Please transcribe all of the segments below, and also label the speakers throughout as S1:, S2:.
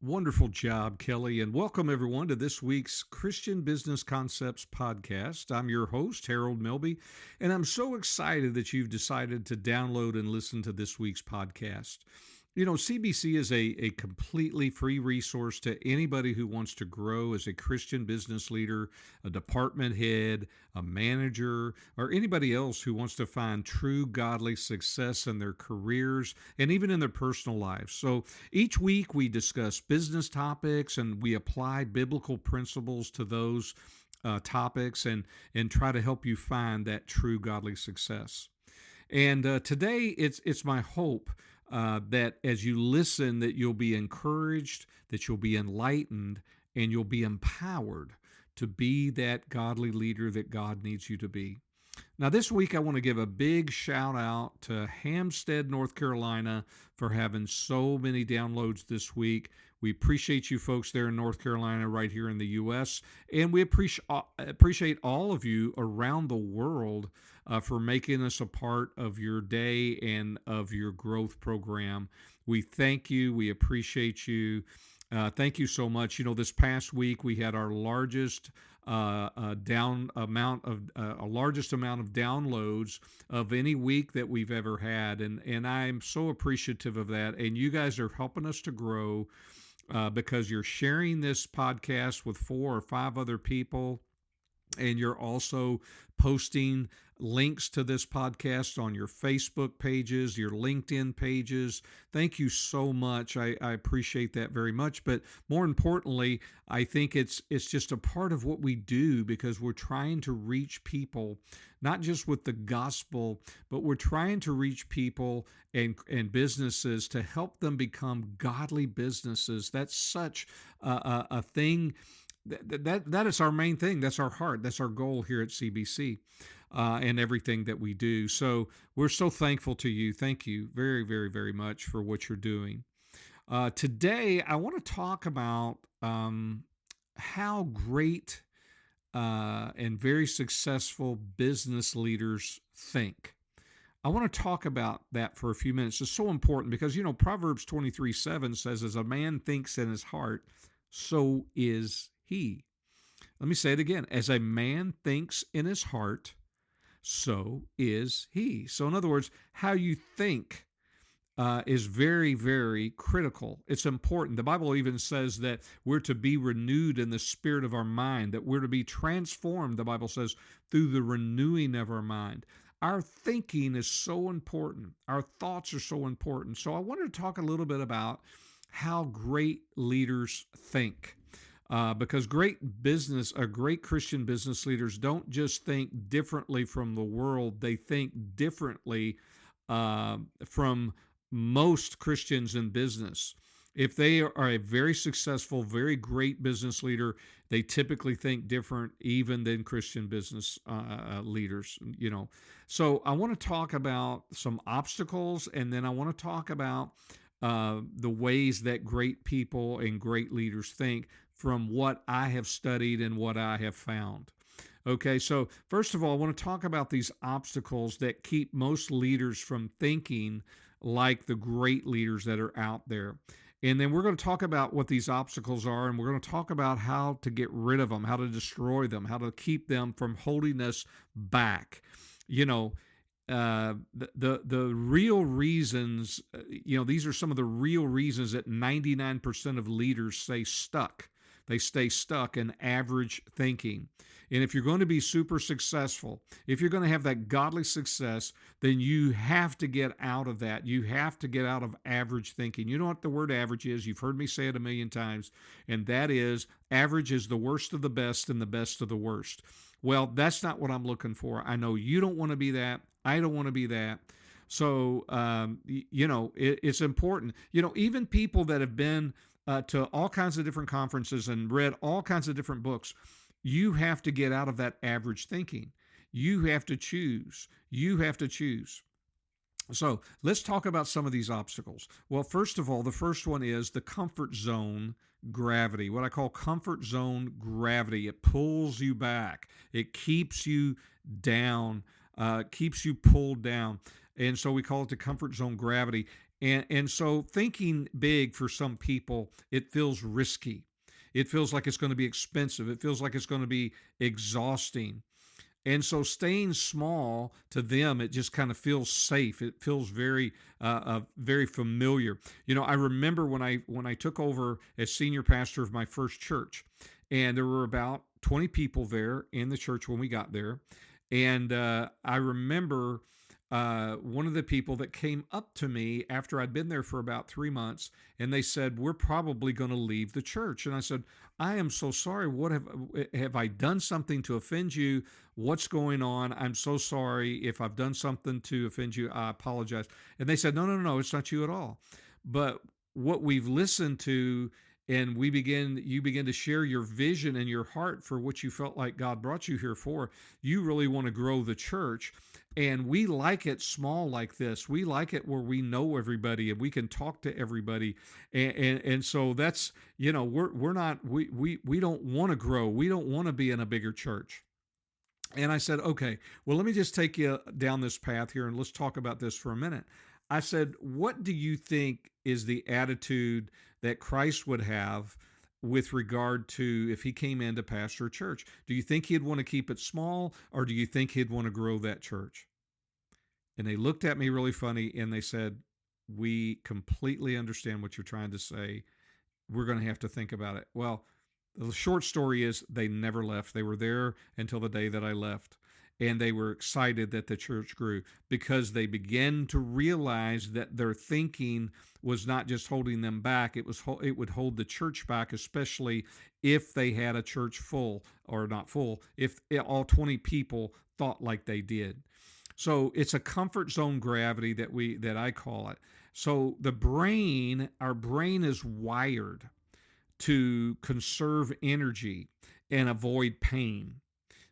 S1: Wonderful job, Kelly, and welcome everyone to this week's Christian Business Concepts podcast. I'm your host, Harold Milby, and I'm so excited that you've decided to download and listen to this week's podcast. CBC is a completely free resource to anybody who wants to grow as a Christian business leader, a department head, a manager, or anybody else who wants to find true godly success in their careers and even in their personal lives. So each week we discuss business topics and we apply biblical principles to those topics and try to help you find that true godly success. And today it's my hope that as you listen, that you'll be encouraged, that you'll be enlightened, and you'll be empowered to be that godly leader that God needs you to be. Now, this week, I want to give a big shout out to Hampstead, North Carolina, for having so many downloads this week. We appreciate you folks there in North Carolina, right here in the U.S., and we appreciate all of you around the world for making us a part of your day and of your growth program. We thank you. We appreciate you. Thank you so much. This past week we had our largest largest amount of downloads of any week that we've ever had, and I'm so appreciative of that. And you guys are helping us to grow because you're sharing this podcast with 4 or 5 other people. And you're also posting links to this podcast on your Facebook pages, your LinkedIn pages. Thank you so much. I appreciate that very much. But more importantly, I think it's just a part of what we do because we're trying to reach people, not just with the gospel, but we're trying to reach people and businesses to help them become godly businesses. That's such a thing. That is our main thing. That's our heart. That's our goal here at CBC and everything that we do. So we're so thankful to you. Thank you very, very, very much for what you're doing. Today, I want to talk about how great and very successful business leaders think. I want to talk about that for a few minutes. It's so important because, Proverbs 23:7 says, as a man thinks in his heart, so is he. Let me say it again. As a man thinks in his heart, so is he. So in other words, how you think is very, very critical. It's important. The Bible even says that we're to be renewed in the spirit of our mind, that we're to be transformed, the Bible says, through the renewing of our mind. Our thinking is so important. Our thoughts are so important. So I wanted to talk a little bit about how great leaders think. Because great Christian business leaders don't just think differently from the world, they think differently from most Christians in business. If they are a very successful, very great business leader, they typically think different even than Christian business leaders, So I want to talk about some obstacles, and then I want to talk about the ways that great people and great leaders think from what I have studied and what I have found. Okay, so first of all, I want to talk about these obstacles that keep most leaders from thinking like the great leaders that are out there. And then we're going to talk about what these obstacles are, and we're going to talk about how to get rid of them, how to destroy them, how to keep them from holding us back. The real reasons, these are some of the real reasons that 99% of leaders stay stuck. They stay stuck in average thinking. And if you're going to be super successful, if you're going to have that godly success, then you have to get out of that. You have to get out of average thinking. You know what the word average is? You've heard me say it a million times, and that is average is the worst of the best and the best of the worst. Well, that's not what I'm looking for. I know you don't want to be that. I don't want to be that. So, it's important. Even people that have been to all kinds of different conferences and read all kinds of different books, you have to get out of that average thinking. You have to choose. You have to choose. So let's talk about some of these obstacles. Well, first of all, the first one is the comfort zone gravity, what I call comfort zone gravity. It pulls you back. It keeps you down, keeps you pulled down. And so we call it the comfort zone gravity. And so thinking big for some people, it feels risky. It feels like it's going to be expensive. It feels like it's going to be exhausting. And so staying small to them, it just kind of feels safe. It feels very familiar. I remember when I took over as senior pastor of my first church, and there were about 20 people there in the church when we got there, and I remember one of the people that came up to me after I'd been there for about 3 months, and they said, "We're probably going to leave the church." And I said, "I am so sorry. What have I done something to offend you? What's going on? I'm so sorry if I've done something to offend you. I apologize." And they said, "No, no, no, it's not you at all. But what we've listened to." And you begin to share your vision and your heart for what you felt like God brought you here for. You really want to grow the church. And we like it small like this. We like it where we know everybody and we can talk to everybody. And so that's, we're not, we don't want to grow. We don't want to be in a bigger church. And I said, okay, well, let me just take you down this path here and let's talk about this for a minute. I said, what do you think is the attitude that Christ would have with regard to if he came in to pastor a church? Do you think he'd want to keep it small, or do you think he'd want to grow that church? And they looked at me really funny and they said, "We completely understand what you're trying to say. We're going to have to think about it." Well, the short story is they never left. They were there until the day that I left. And they were excited that the church grew because they began to realize that their thinking was not just holding them back. It would hold the church back, especially if they had a church full or not full, if all 20 people thought like they did. So it's a comfort zone gravity that I call it. So our brain is wired to conserve energy and avoid pain.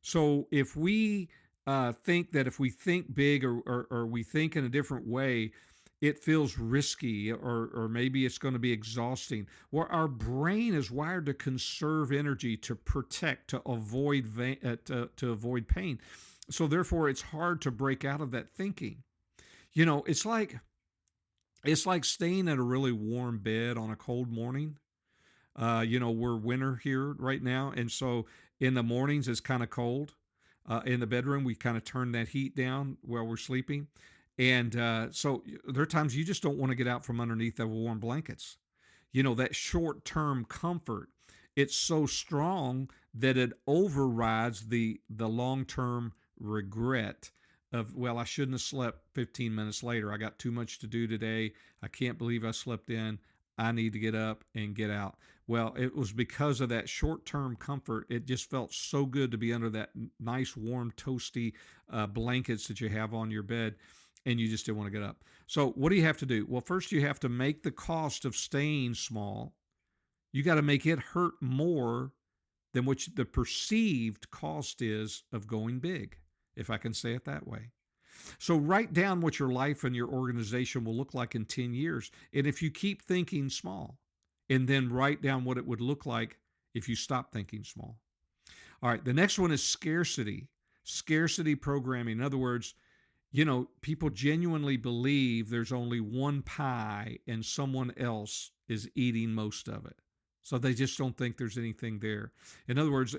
S1: So if we think that if we think big or we think in a different way, it feels risky or maybe it's going to be exhausting. Well, our brain is wired to conserve energy, to protect, to avoid pain. So therefore, it's hard to break out of that thinking. It's like staying in a really warm bed on a cold morning. We're winter here right now, and so in the mornings it's kind of cold. In the bedroom, we kind of turn that heat down while we're sleeping, and so there are times you just don't want to get out from underneath the warm blankets. That short-term comfort, it's so strong that it overrides the long-term regret of, well, I shouldn't have slept 15 minutes later. I got too much to do today. I can't believe I slept in. I need to get up and get out. Well, it was because of that short-term comfort. It just felt so good to be under that nice, warm, toasty blankets that you have on your bed, and you just didn't want to get up. So what do you have to do? Well, first you have to make the cost of staying small. You got to make it hurt more than what the perceived cost is of going big, if I can say it that way. So write down what your life and your organization will look like in 10 years. And if you keep thinking small, and then write down what it would look like if you stop thinking small. All right, the next one is scarcity. Scarcity programming. In other words, people genuinely believe there's only one pie and someone else is eating most of it. So they just don't think there's anything there. In other words,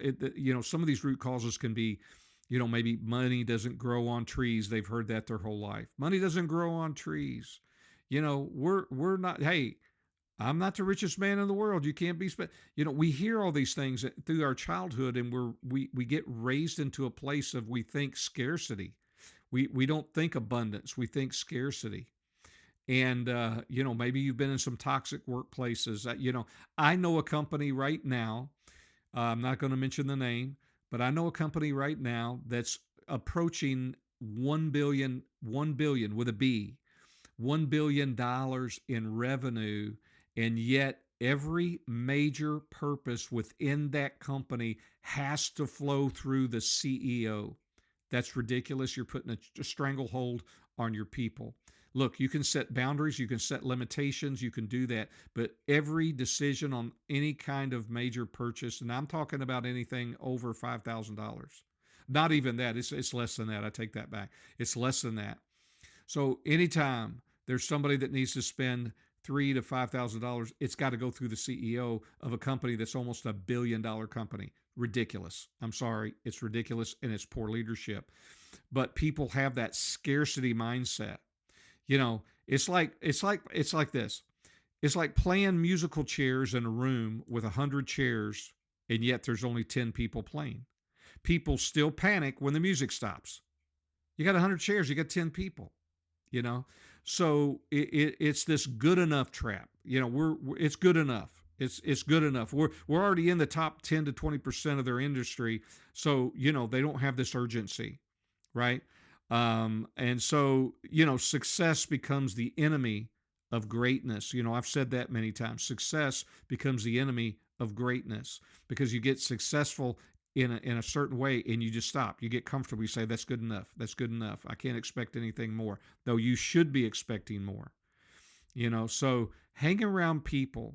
S1: some of these root causes can be, maybe money doesn't grow on trees. They've heard that their whole life. Money doesn't grow on trees. We're not, hey, I'm not the richest man in the world. You can't be spent. We hear all these things through our childhood, and we get raised into a place of, we think scarcity. We don't think abundance. We think scarcity. And, maybe you've been in some toxic workplaces. I know a company right now, I'm not going to mention the name, but I know a company right now that's approaching 1 billion with a B, $1 billion in revenue. And yet every major purpose within that company has to flow through the CEO. That's ridiculous. You're putting a stranglehold on your people. Look, you can set boundaries, you can set limitations, you can do that, but every decision on any kind of major purchase, and I'm talking about anything over $5,000, not even that, it's less than that. I take that back. It's less than that. So anytime there's somebody that needs to spend $3,000 to $5,000, it's got to go through the CEO of a company that's almost $1 billion company. Ridiculous. I'm sorry, it's ridiculous and it's poor leadership. But people have that scarcity mindset. It's like this. It's like playing musical chairs in a room with 100 chairs, and yet there's only 10 people playing. People still panic when the music stops. You got 100 chairs, you got 10 people. you know so it's this good enough trap. It's good enough. It's good enough. We're already in the top 10 to 20% of their industry, so they don't have this urgency, right? And so success becomes the enemy of greatness. I've said that many times. Success becomes the enemy of greatness because you get successful in a certain way and you just stop. You get comfortable. You say, that's good enough. That's good enough. I can't expect anything more, though you should be expecting more. So hang around people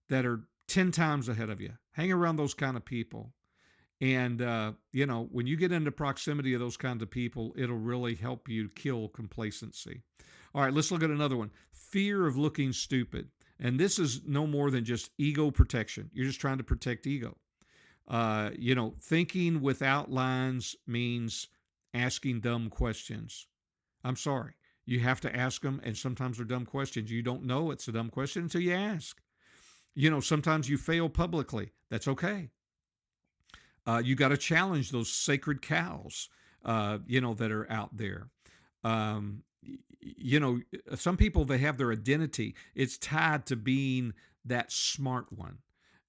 S1: that are 10 times ahead of you. Hang around those kind of people. And, when you get into proximity of those kinds of people, it'll really help you kill complacency. All right, let's look at another one. Fear of looking stupid. And this is no more than just ego protection. You're just trying to protect ego. Thinking without lines means asking dumb questions. I'm sorry. You have to ask them, and sometimes they're dumb questions. You don't know it's a dumb question until you ask. Sometimes you fail publicly. That's okay. You got to challenge those sacred cows, that are out there. Some people, they have their identity. It's tied to being that smart one.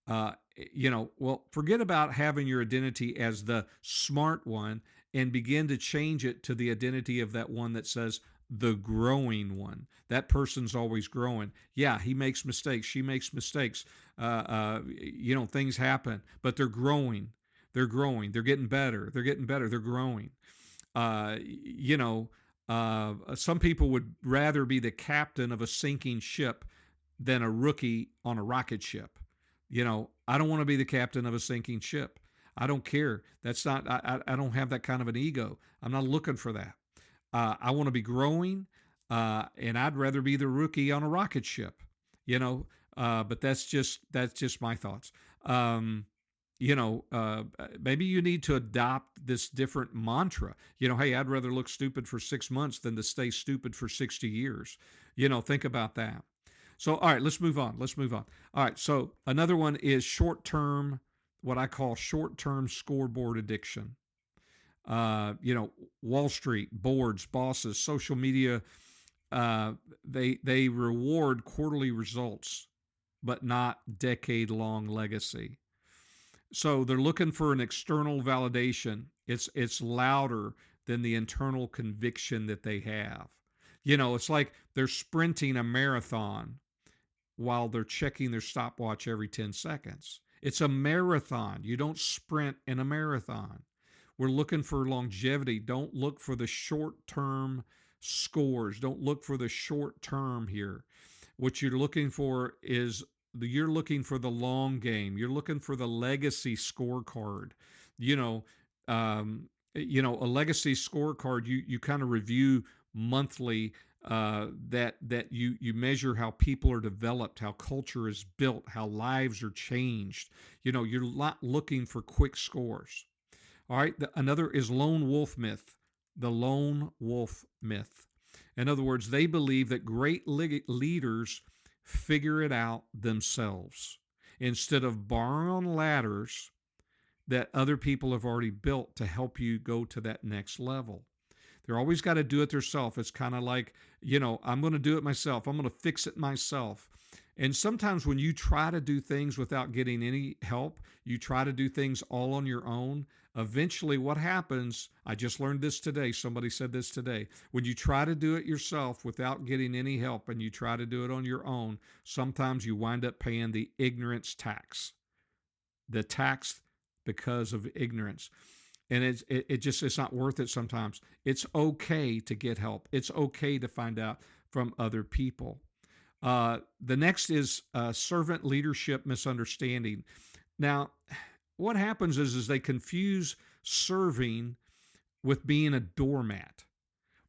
S1: Well, forget about having your identity as the smart one and begin to change it to the identity of that one that says the growing one. That person's always growing. Yeah, he makes mistakes. She makes mistakes. Things happen, but they're growing. They're growing. They're getting better. They're getting better. They're growing. Some people would rather be the captain of a sinking ship than a rookie on a rocket ship. I don't want to be the captain of a sinking ship. I don't care. That's not, I don't have that kind of an ego. I'm not looking for that. I want to be growing, and I'd rather be the rookie on a rocket ship, but that's just my thoughts. Maybe you need to adopt this different mantra. Hey, I'd rather look stupid for 6 months than to stay stupid for 60 years. Think about that. So, all right, let's move on. All right, so another one is short-term, what I call short-term scoreboard addiction. Wall Street, boards, bosses, social media, they reward quarterly results, but not decade-long legacy. So they're looking for an external validation. It's louder than the internal conviction that they have. It's like they're sprinting a marathon while they're checking their stopwatch every 10 seconds. It's a marathon. You don't sprint in a marathon. We're looking for longevity. Don't look for the short-term scores. Don't look for the short term here. What you're looking for is you're looking for the long game. You're looking for the legacy scorecard. A legacy scorecard, you kind of review monthly, that you measure how people are developed, how culture is built, how lives are changed. You're not looking for quick scores. All right. Another is lone wolf myth. The lone wolf myth. In other words, they believe that great leaders figure it out themselves instead of borrowing on ladders that other people have already built to help you go to that next level. They're always got to do it themselves. It's kind of like, I'm going to do it myself. I'm going to fix it myself. And sometimes when you try to do things without getting any help, you try to do things all on your own, eventually what happens, I just learned this today, somebody said this today, when you try to do it yourself without getting any help and you try to do it on your own, sometimes you wind up paying the ignorance tax. The tax because of ignorance. And it's not worth it sometimes. It's okay to get help. It's okay to find out from other people. The next is servant leadership misunderstanding. Now, what happens is they confuse serving with being a doormat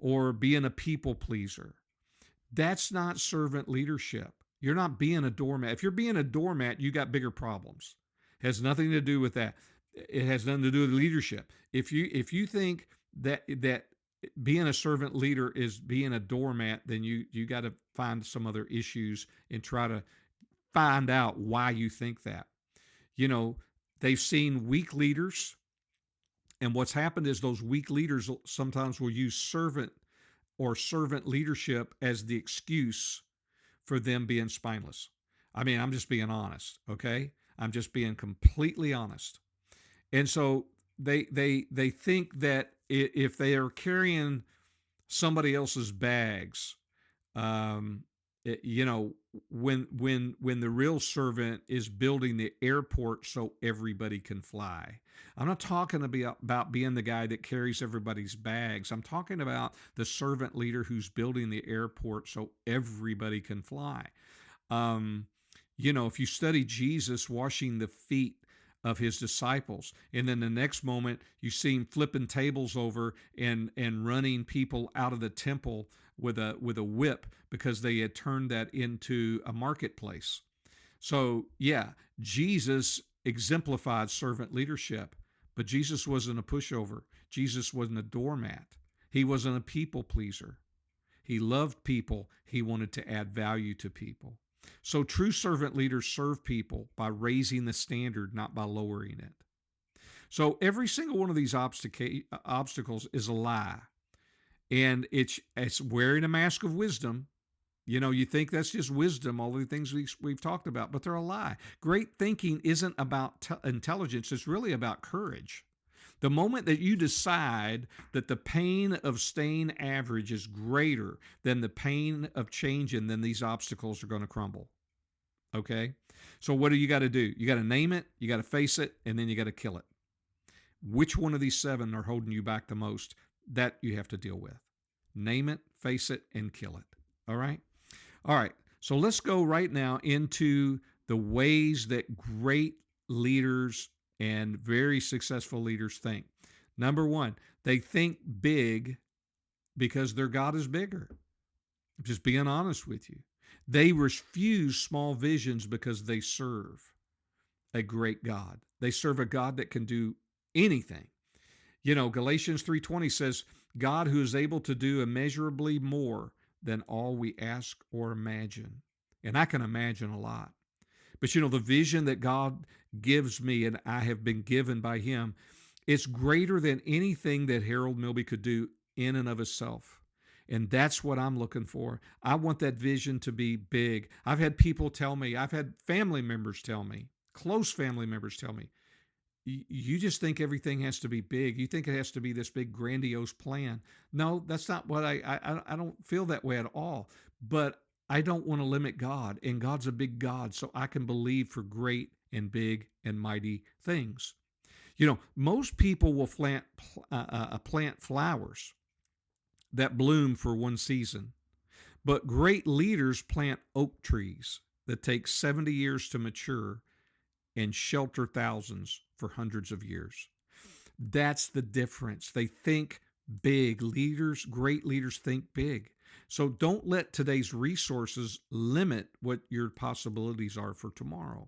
S1: or being a people pleaser. That's not servant leadership. You're not being a doormat. If you're being a doormat, you got bigger problems. It has nothing to do with that. It has nothing to do with leadership. If you think that being a servant leader is being a doormat, then you got to find some other issues and try to find out why you think that. You know, they've seen weak leaders, and what's happened is those weak leaders sometimes will use servant leadership as the excuse for them being spineless. I mean, I'm just being honest, okay? I'm just being completely honest. And so they think that if they are carrying somebody else's bags, um, you know, when the real servant is building the airport so everybody can fly. I'm not talking about being the guy that carries everybody's bags. I'm talking about the servant leader who's building the airport so everybody can fly. Um, if you study Jesus washing the feet of his disciples, and then the next moment you see him flipping tables over and running people out of the temple with a whip because they had turned that into a marketplace. So yeah, Jesus exemplified servant leadership, but Jesus wasn't a pushover. Jesus wasn't a doormat. He wasn't a people pleaser. He loved people. He wanted to add value to people. So true servant leaders serve people by raising the standard, not by lowering it. So every single one of these obstacles is a lie. And it's wearing a mask of wisdom. You think that's just wisdom, all the things we've talked about, but they're a lie. Great thinking isn't about intelligence. It's really about courage. The moment that you decide that the pain of staying average is greater than the pain of changing, then these obstacles are going to crumble. Okay? So what do you got to do? You got to name it, you got to face it, and then you got to kill it. Which one of these 7 are holding you back the most? That you have to deal with. Name it, face it, and kill it. All right? All right. So let's go right now into the ways that great leaders and very successful leaders think. Number 1, they think big because their God is bigger. I'm just being honest with you. They refuse small visions because they serve a great God. They serve a God that can do anything. Galatians 3:20 says, God who is able to do immeasurably more than all we ask or imagine. And I can imagine a lot. But the vision that God gives me and I have been given by him, it's greater than anything that Harold Milby could do in and of himself. And that's what I'm looking for. I want that vision to be big. I've had people tell me, I've had family members tell me, close family members tell me, you just think everything has to be big. You think it has to be this big grandiose plan. No, that's not what I don't feel that way at all. But I don't want to limit God, and God's a big God, so I can believe for great and big and mighty things. Most people will plant flowers that bloom for one season, but great leaders plant oak trees that take 70 years to mature and shelter thousands for hundreds of years. That's the difference. They think big. Great leaders think big. So don't let today's resources limit what your possibilities are for tomorrow.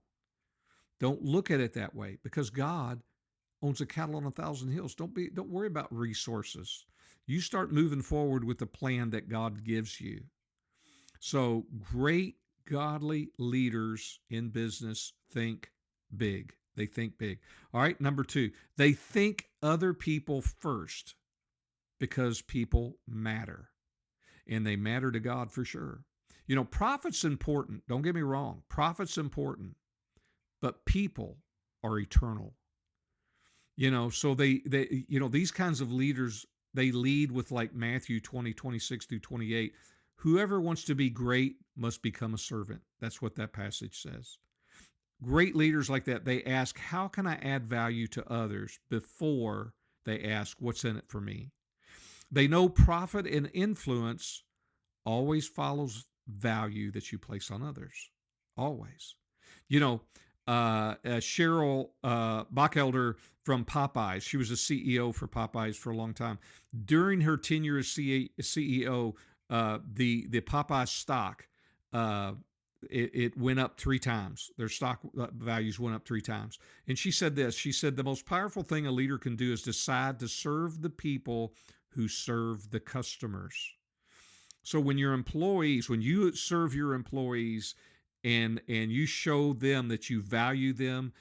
S1: Don't look at it that way, because God owns a cattle on 1,000 hills. Don't worry about resources. You start moving forward with the plan that God gives you. So great godly leaders in business think big. They think big. All right, number 2, they think other people first because people matter. And they matter to God for sure. Profit's important. Don't get me wrong. Profit's important. But people are eternal. So they these kinds of leaders, they lead with like Matthew 20:26 through 28. Whoever wants to be great must become a servant. That's what that passage says. Great leaders like that, they ask, how can I add value to others before they ask, what's in it for me? They know profit and influence always follows value that you place on others. Always. Cheryl Bachelder from Popeyes. She was a CEO for Popeyes for a long time. During her tenure as CEO, the Popeyes stock uh, it went up 3 times. Their stock values went up 3 times. And she said this. She said the most powerful thing a leader can do is decide to serve the people who serve the customers. So when you serve your employees and you show them that you value them,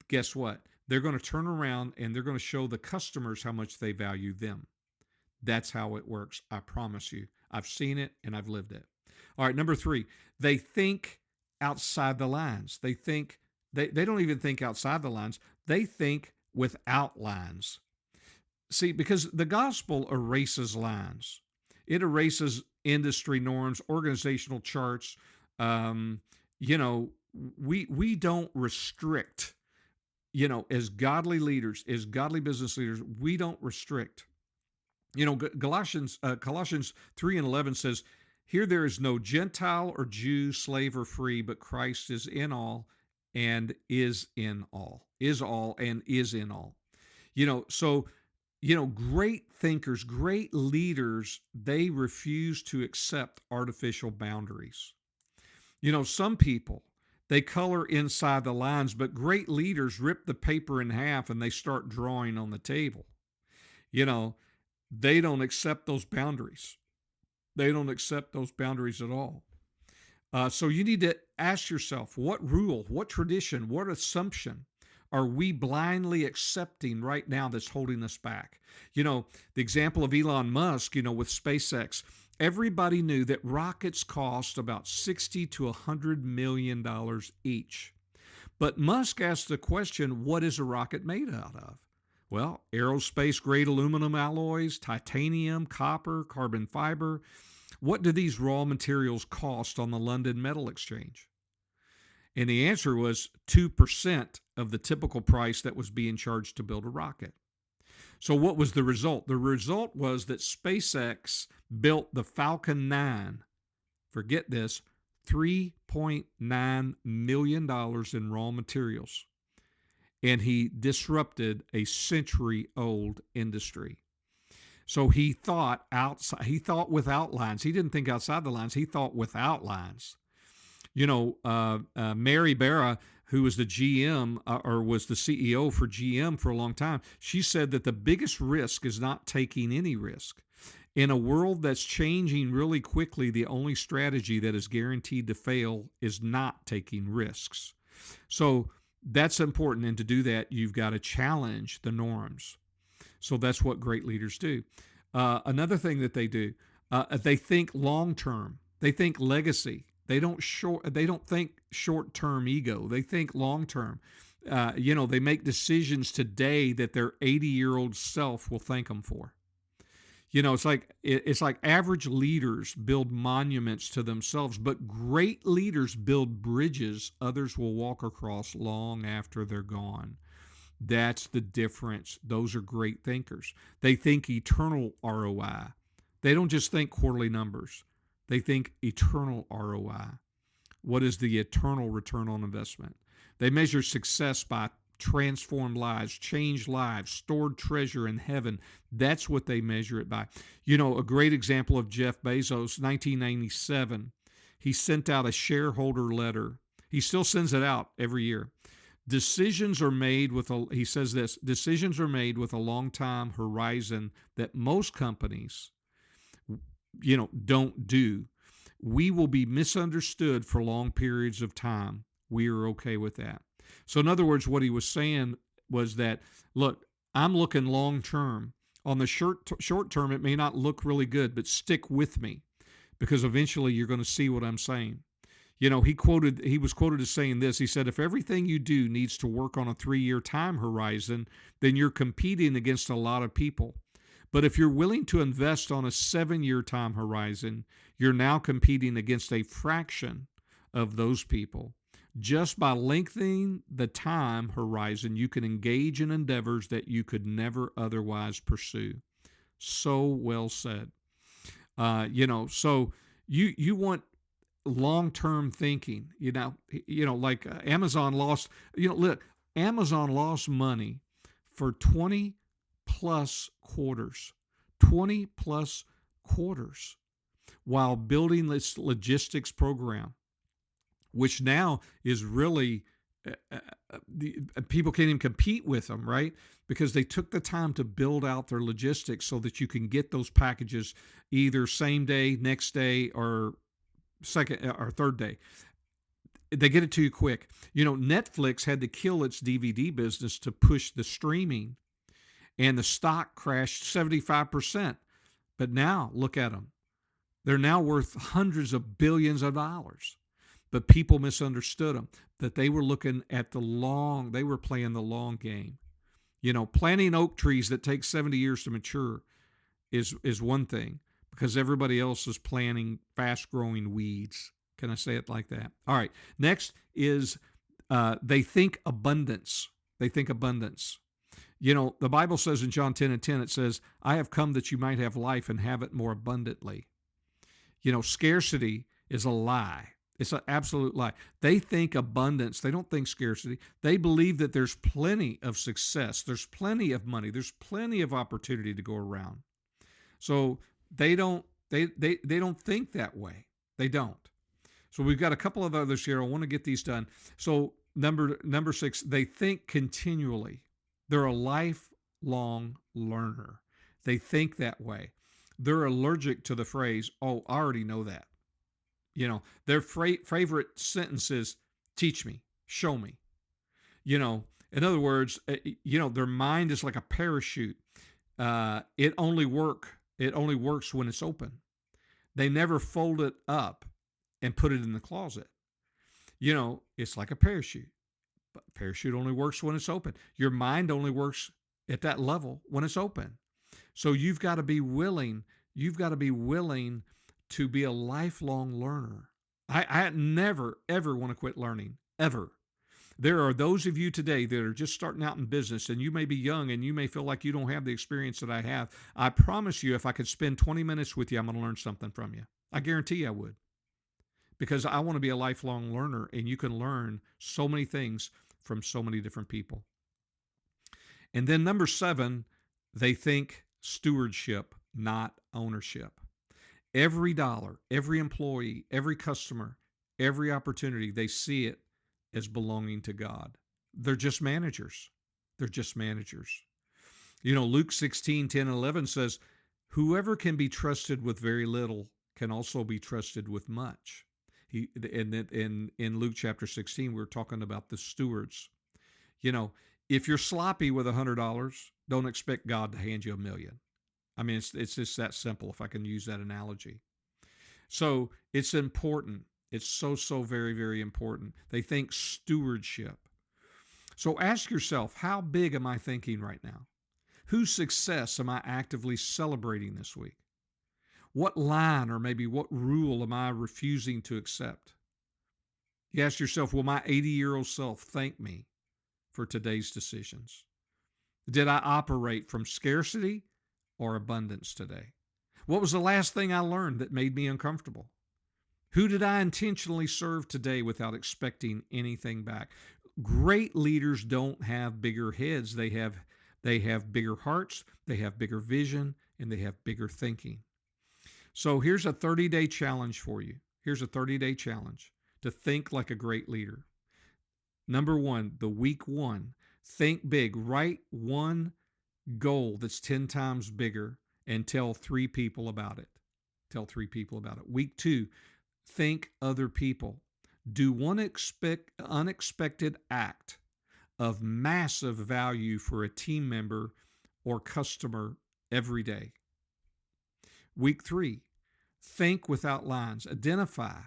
S1: guess what? They're going to turn around and they're going to show the customers how much they value them. That's how it works. I promise you. I've seen it and I've lived it. All right, number 3, they think outside the lines. They don't even think outside the lines. They think without lines. See, because the gospel erases lines. It erases industry norms, organizational charts. You know, we don't restrict. You know, as godly leaders, as godly business leaders, we don't restrict. You know, Colossians 3:11 says, "Here there is no Gentile or Jew, slave or free, but Christ is in all and is in all, is all and is in all." You know, so great thinkers, great leaders, they refuse to accept artificial boundaries. You know, some people, they color inside the lines, but great leaders rip the paper in half and they start drawing on the table. You know, they don't accept those boundaries. They don't accept those boundaries at all. So you need to ask yourself, what rule, what tradition, what assumption are we blindly accepting right now that's holding us back? You know, the example of Elon Musk, you know, with SpaceX, everybody knew that rockets cost about $60 to $100 million each. But Musk asked the question, what is a rocket made out of? Well, aerospace grade aluminum alloys, titanium, copper, carbon fiber. What do these raw materials cost on the London Metal Exchange? And the answer was 2% of the typical price that was being charged to build a rocket. So what was the result? The result was that SpaceX built the Falcon 9, forget this, $3.9 million in raw materials. And he disrupted a century-old industry. So he thought without lines. He didn't think outside the lines. He thought without lines. You know, Mary Barra, who was the GM or was the CEO for GM for a long time, she said that the biggest risk is not taking any risk. In a world that's changing really quickly, the only strategy that is guaranteed to fail is not taking risks. So that's important. And to do that, you've got to challenge the norms. So that's what great leaders do. Another thing that they do, they think long term. They think legacy. They don't think short-term ego. They think long-term. You know, they make decisions today that their 80-year-old self will thank them for. You know, it's like average leaders build monuments to themselves, but great leaders build bridges others will walk across long after they're gone. That's the difference. Those are great thinkers. They think eternal ROI. They don't just think quarterly numbers. They think eternal ROI. What is the eternal return on investment? They measure success by transformed lives, changed lives, stored treasure in heaven. That's what they measure it by. You know, a great example of Jeff Bezos, 1997, he sent out a shareholder letter. He still sends it out every year. Decisions are made with he says this, decisions are made with a long time horizon that most companies, you know, don't do. We will be misunderstood for long periods of time. We are okay with that. So in other words, what he was saying was that, look, I'm looking long term. On the short term, it may not look really good, but stick with me because eventually you're going to see what I'm saying. You know, he was quoted as saying this. He said, if everything you do needs to work on a 3-year time horizon, then you're competing against a lot of people. But if you're willing to invest on a 7-year time horizon, you're now competing against a fraction of those people. Just by lengthening the time horizon, you can engage in endeavors that you could never otherwise pursue. So well said. You know, so you want long-term thinking. Like Amazon lost. Look, Amazon lost money for 20 plus quarters, 20 plus quarters, while building this logistics program, which now is really people can't even compete with them, right? Because they took the time to build out their logistics so that you can get those packages either same day, next day, or second or third day. They get it to you quick. Netflix had to kill its DVD business to push the streaming, and the stock crashed 75%. But now look at them. They're now worth hundreds of billions of dollars. But people misunderstood them, that they were looking at they were playing the long game. Planting oak trees that take 70 years to mature is one thing, because everybody else is planting fast-growing weeds. Can I say it like that? All right. Next is they think abundance. They think abundance. The Bible says in John 10:10, it says, I have come that you might have life and have it more abundantly. Scarcity is a lie. It's an absolute lie. They think abundance. They don't think scarcity. They believe that there's plenty of success. There's plenty of money. There's plenty of opportunity to go around. So they don't think that way. They don't. So we've got a couple of others here. I want to get these done. So number 6, they think continually. They're a lifelong learner. They think that way. They're allergic to the phrase, oh, I already know that. Their favorite sentence is, teach me, show me. In other words, their mind is like a parachute. It only works when it's open. They never fold it up and put it in the closet. It's like a parachute. But parachute only works when it's open. Your mind only works at that level when it's open. So you've got to be willing. You've got to be willing to be a lifelong learner. I never, ever want to quit learning, ever. There are those of you today that are just starting out in business, and you may be young and you may feel like you don't have the experience that I have. I promise you, if I could spend 20 minutes with you, I'm going to learn something from you. I guarantee I would. Because I want to be a lifelong learner, and you can learn so many things from so many different people. And then number 7, they think stewardship, not ownership. Every dollar, every employee, every customer, every opportunity, they see it as belonging to God. They're just managers. They're just managers. Luke 16:10-11 says, whoever can be trusted with very little can also be trusted with much. In Luke chapter 16, we're talking about the stewards. If you're sloppy with $100, don't expect God to hand you $1 million. I mean, it's just that simple, if I can use that analogy. So it's important. It's so very, very important. They think stewardship. So ask yourself, how big am I thinking right now? Whose success am I actively celebrating this week? What line or maybe what rule am I refusing to accept? You ask yourself, will my 80-year-old self thank me for today's decisions? Did I operate from scarcity or abundance today? What was the last thing I learned that made me uncomfortable? Who did I intentionally serve today without expecting anything back? Great leaders don't have bigger heads. They have bigger hearts, they have bigger vision, and they have bigger thinking. So here's a 30-day challenge for you. Here's a 30-day challenge to think like a great leader. Number 1, the week 1, think big. Write one goal that's 10 times bigger and tell 3 people about it. Tell 3 people about it. Week 2, think other people. Do one unexpected act of massive value for a team member or customer every day. Week 3, think without lines. Identify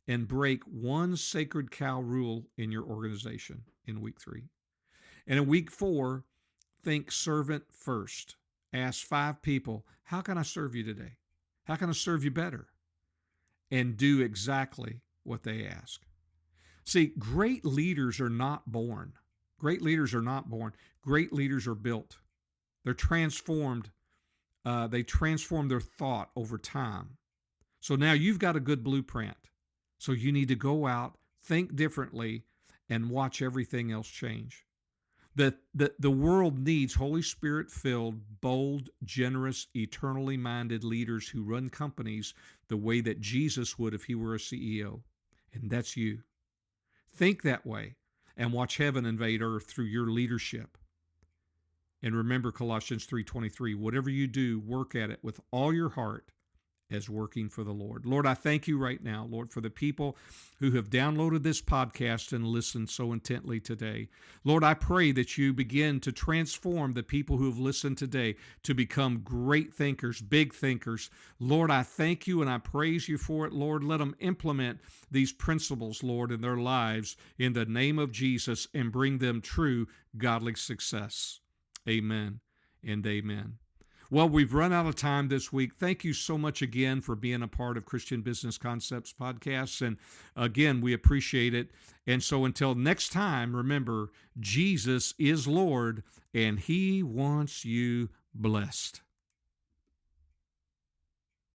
S1: and break one sacred cow rule in your organization in week 3. And in week 4, think servant first. Ask 5 people, how can I serve you today? How can I serve you better? And do exactly what they ask. See, great leaders are not born. Great leaders are not born. Great leaders are built. They're transformed. They transform their thought over time. So now you've got a good blueprint. So you need to go out, think differently, and watch everything else change. The world needs Holy Spirit filled, bold, generous, eternally minded leaders who run companies the way that Jesus would if he were a CEO. And that's you. Think that way and watch heaven invade earth through your leadership. And remember Colossians 3:23, whatever you do, work at it with all your heart as working for the Lord. Lord, I thank you right now, Lord, for the people who have downloaded this podcast and listened so intently today. Lord, I pray that you begin to transform the people who have listened today to become great thinkers, big thinkers. Lord, I thank you and I praise you for it. Lord, let them implement these principles, Lord, in their lives in the name of Jesus and bring them true godly success. Amen and amen. Well, we've run out of time this week. Thank you so much again for being a part of Christian Business Concepts podcasts. And again, we appreciate it. And so until next time, remember, Jesus is Lord and he wants you blessed.